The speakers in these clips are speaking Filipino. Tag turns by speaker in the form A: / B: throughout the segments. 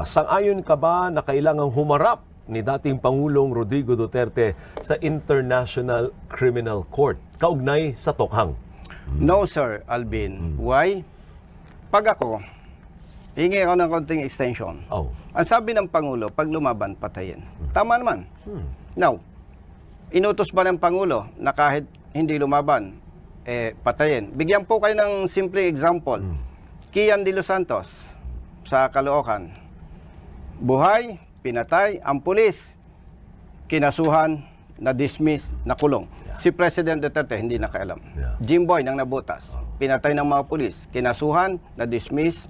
A: Sang-ayon ka ba na kailangang humarap ni dating Pangulong Rodrigo Duterte sa International Criminal Court kaugnay sa tokhang?
B: No, Sir Alvin. Why? Pag ako, hingi ako ng konting extension. Ang sabi ng Pangulo, pag lumaban, patayin. Tama naman. Now, inutos ba ng Pangulo na kahit hindi lumaban, patayin? Bigyan po kayo ng simple example. Kian de los Santos sa Caloocan. Buhay, pinatay, ang pulis, kinasuhan, na-dismiss, nakulong. Si President Duterte, hindi nakaalam. Jimboy nang nabutas, pinatay ng mga pulis, kinasuhan, na-dismiss,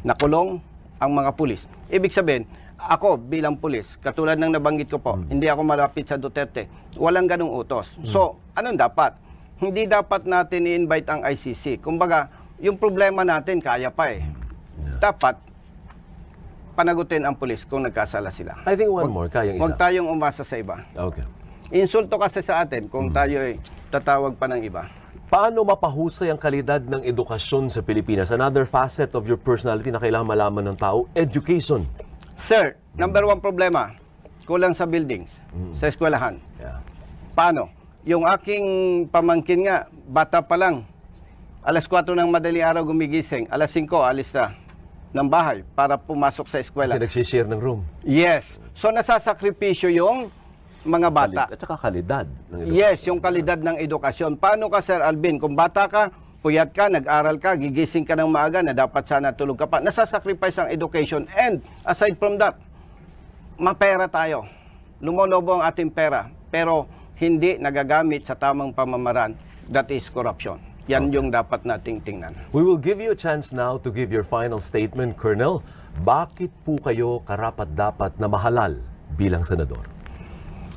B: nakulong ang mga pulis. Ibig sabihin, ako bilang pulis, katulad ng nabanggit ko po, hindi ako malapit sa Duterte. Walang ganung utos. So, anong dapat? Hindi dapat natin i-invite ang ICC. Kumbaga, yung problema natin, kaya pa eh. Dapat, panagutin ang pulis kung nagkasala sila.
A: I think one more, kayang isa.
B: Huwag tayong umasa sa iba.
A: Okay.
B: Insulto kasi sa atin kung tayo ay tatawag pa ng iba.
A: Paano mapahusay ang kalidad ng edukasyon sa Pilipinas? Another facet of your personality na kailangan malaman ng tao, education.
B: Sir, number one problema, kulang sa buildings, sa eskwelahan. Paano? Yung aking pamangkin nga, bata pa lang, alas 4 ng madaling araw gumigising, alas 5 alis na ng bahay para pumasok sa eskwela.
A: Kasi nagsishare ng room.
B: Yes. So nasasakripisyo yung mga bata.
A: At saka kalidad ng edukasyon.
B: Yes, yung kalidad ng edukasyon. Paano ka, Sir Alvin? Kung bata ka, puyat ka, nag-aral ka, gigising ka ng maaga na dapat sana tulog ka pa. Nasasacrifice ang education. And aside from that, mapera tayo. Lumolobo ang ating pera. Pero hindi nagagamit sa tamang pamamaraan. That is corruption. Yan yung dapat nating tingnan.
A: We will give you a chance now to give your final statement, Colonel. Bakit po kayo karapat-dapat na mahalal bilang senador?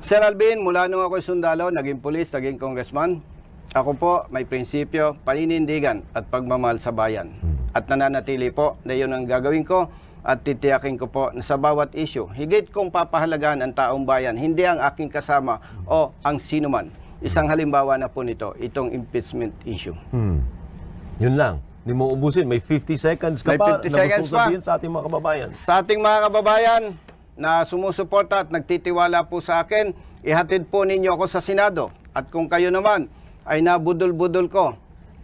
B: Sir Alvin, mula nung ako'y sundalo, naging pulis, naging congressman, ako po may prinsipyo, paninindigan at pagmamahal sa bayan. At nananatili po na yun ang gagawin ko at titiyakin ko po na sa bawat issue, higit kong papahalagaan ang taong bayan, hindi ang aking kasama o ang sinuman. Isang halimbawa na po nito, itong impeachment issue.
A: Yun lang. Hindi mo ubusin. May 50 seconds ka
B: May
A: pa
B: 50
A: na
B: seconds
A: gusto sabihin sa ating mga kababayan.
B: Sa ating mga kababayan na sumusuporta at nagtitiwala po sa akin, ihatid po ninyo ako sa Senado. At kung kayo naman ay nabudol-budol ko,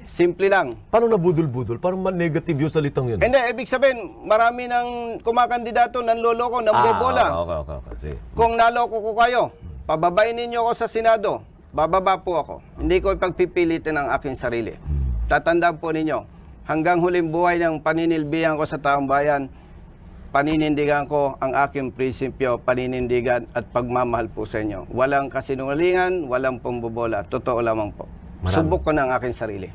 B: simple lang.
A: Paano nabudol-budol? Parang negative yung salitang yun.
B: Hindi, ibig sabihin, marami ng kumakandidato, nanloloko, nambobola.
A: Okay.
B: Kung naloko ko kayo, pababain ninyo ako sa Senado, bababa po ako. Hindi ko ipagpipilitin ang aking sarili. Tatandaan po ninyo, hanggang huling buhay ng paninilbihan ko sa taong bayan, paninindigan ko ang aking prinsipyo, paninindigan at pagmamahal po sa inyo. Walang kasinungalingan, walang pambobola. Totoo lamang po. Subok ko ng aking sarili.